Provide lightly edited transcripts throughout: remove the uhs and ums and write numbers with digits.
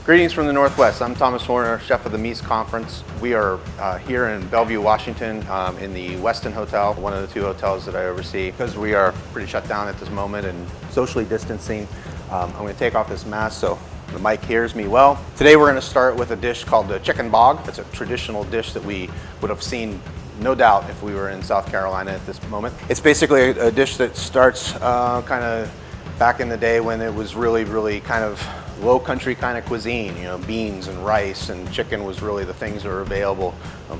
Greetings from the Northwest. I'm Thomas Horner, chef of the Mise Conference. We are here in Bellevue, Washington, in the Westin Hotel, one of the two hotels that I oversee. Because we are pretty shut down at this moment and socially distancing, I'm going to take off this mask so the mic hears me well. Today we're going to start with a dish called the chicken bog. It's a traditional dish that we would have seen, no doubt, if we were in South Carolina at this moment. It's basically a dish that starts kind of back in the day when it was really kind of low country kind of cuisine, you know, beans and rice and chicken was really the things that were available,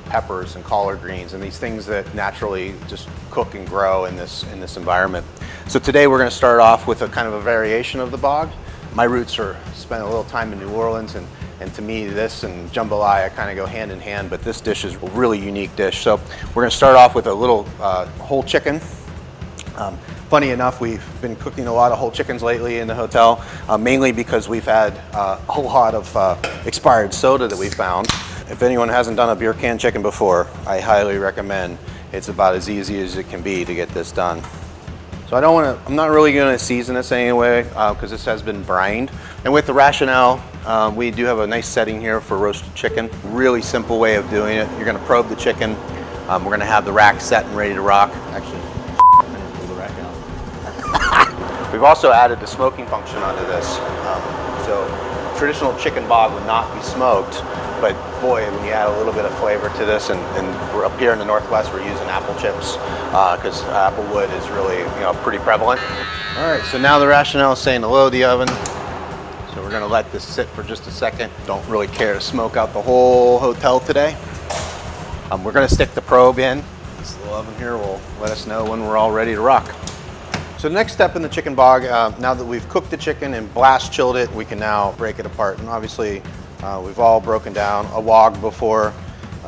peppers and collard greens and these things that naturally just cook and grow in this environment. So today we're going to start off with a kind of a variation of the bog. My roots are spent a little time in New Orleans, and to me this and jambalaya kind of go hand in hand, but this dish is a really unique dish. So we're going to start off with a little whole chicken. Funny enough, we've been cooking a lot of whole chickens lately in the hotel, mainly because we've had a whole lot of expired soda that we found. If anyone hasn't done a beer can chicken before, I highly recommend. It's about as easy as it can be to get this done. So I'm not really going to season this anyway because this has been brined. And with the rationale, we do have a nice setting here for roasted chicken. Really simple way of doing it. You're going to probe the chicken. We're going to have the rack set and ready to rock. Actually, we've also added the smoking function onto this. So traditional chicken bog would not be smoked, but boy, when you add a little bit of flavor to this, and we're up here in the Northwest, we're using apple chips because apple wood is really, pretty prevalent. All right, so now the rationale is saying to load the oven. So we're gonna let this sit for just a second. Don't really care to smoke out the whole hotel today. We're gonna stick the probe in. This little oven here will let us know when we're all ready to rock. So the next step in the chicken bog, now that we've cooked the chicken and blast chilled it, we can now break it apart. And obviously, we've all broken down a wok before.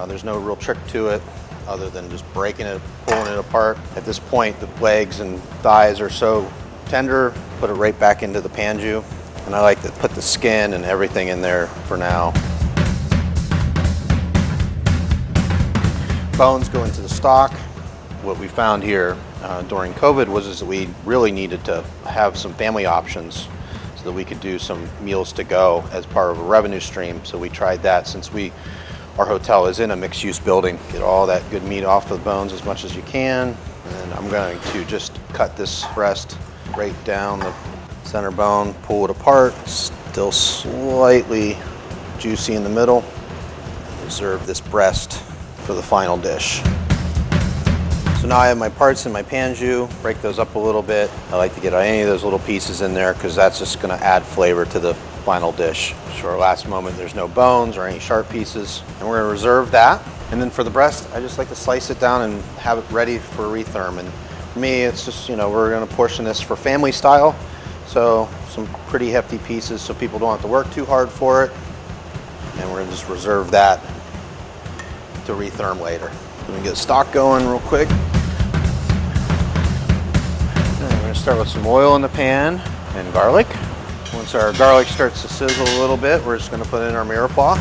There's no real trick to it other than just breaking it, pulling it apart. At this point, the legs and thighs are so tender, put it right back into the panju. And I like to put the skin and everything in there for now. Bones go into the stock. What we found here during COVID was that we really needed to have some family options so that we could do some meals to go as part of a revenue stream. So we tried that since our hotel is in a mixed use building. Get all that good meat off the bones as much as you can. And I'm going to just cut this breast right down the center bone, pull it apart, still slightly juicy in the middle. Reserve this breast for the final dish. So now I have my parts in my panju, break those up a little bit. I like to get any of those little pieces in there because that's just going to add flavor to the final dish. For our last moment, there's no bones or any sharp pieces, and we're going to reserve that. And then for the breast, I just like to slice it down and have it ready for retherm. And for me, it's just, we're going to portion this for family style. So some pretty hefty pieces so people don't have to work too hard for it. And we're going to just reserve that to retherm later. We're going to get stock going real quick. And we're going to start with some oil in the pan and garlic. Once our garlic starts to sizzle a little bit, we're just going to put in our mirepoix.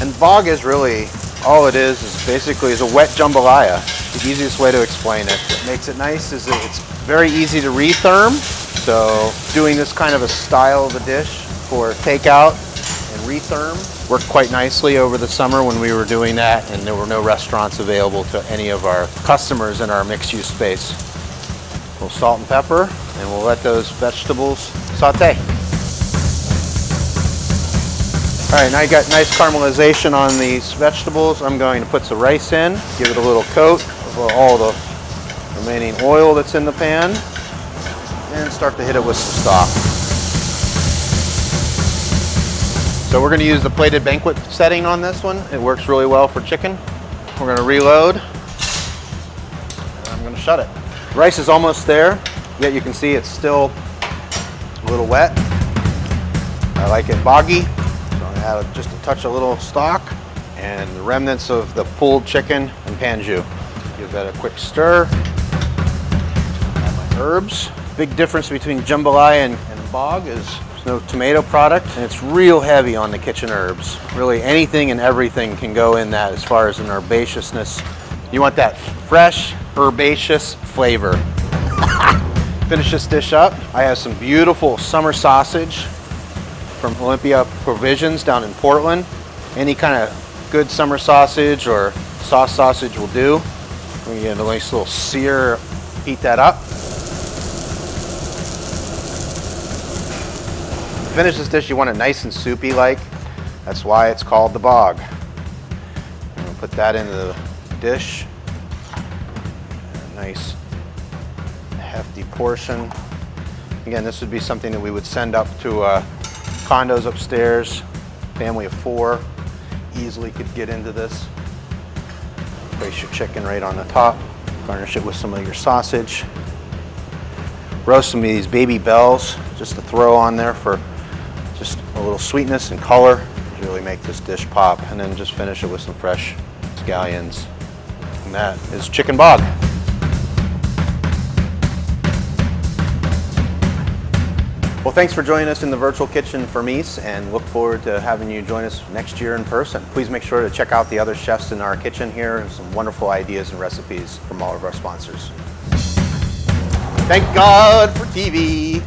And bog is really, all it is basically a wet jambalaya. The easiest way to explain it. What makes it nice is that it's very easy to retherm. So doing this kind of a style of a dish for takeout and retherm worked quite nicely over the summer when we were doing that, and there were no restaurants available to any of our customers in our mixed-use space. A little salt and pepper, and we'll let those vegetables saute. All right, now you got nice caramelization on these vegetables. I'm going to put some rice in, give it a little coat of all the remaining oil that's in the pan, and start to hit it with some stock. So we're going to use the plated banquet setting on this one. It works really well for chicken. We're going to reload. And I'm going to shut it. Rice is almost there, yet you can see it's still a little wet. I like it boggy. So I'm going to add just a touch of little stock and the remnants of the pulled chicken and panju. Give that a quick stir. Add my herbs. Big difference between jambalaya and bog is no tomato product, and it's real heavy on the kitchen herbs. Really anything and everything can go in that as far as an herbaceousness. You want that fresh, herbaceous flavor. Finish this dish up. I have some beautiful summer sausage from Olympia Provisions down in Portland. Any kind of good summer sausage or sauce sausage will do. We get a nice little sear, heat that up. To finish this dish, you want it nice and soupy like. That's why it's called the bog. We'll put that into the dish. A nice hefty portion. Again, this would be something that we would send up to condos upstairs. Family of 4 easily could get into this. Place your chicken right on the top. Garnish it with some of your sausage. Roast some of these baby bells just to throw on there for just a little sweetness and color. Really make this dish pop, and then just finish it with some fresh scallions. And that is chicken bog. Well, thanks for joining us in the virtual kitchen for Mise, and look forward to having you join us next year in person. Please make sure to check out the other chefs in our kitchen here and some wonderful ideas and recipes from all of our sponsors. Thank God for TV.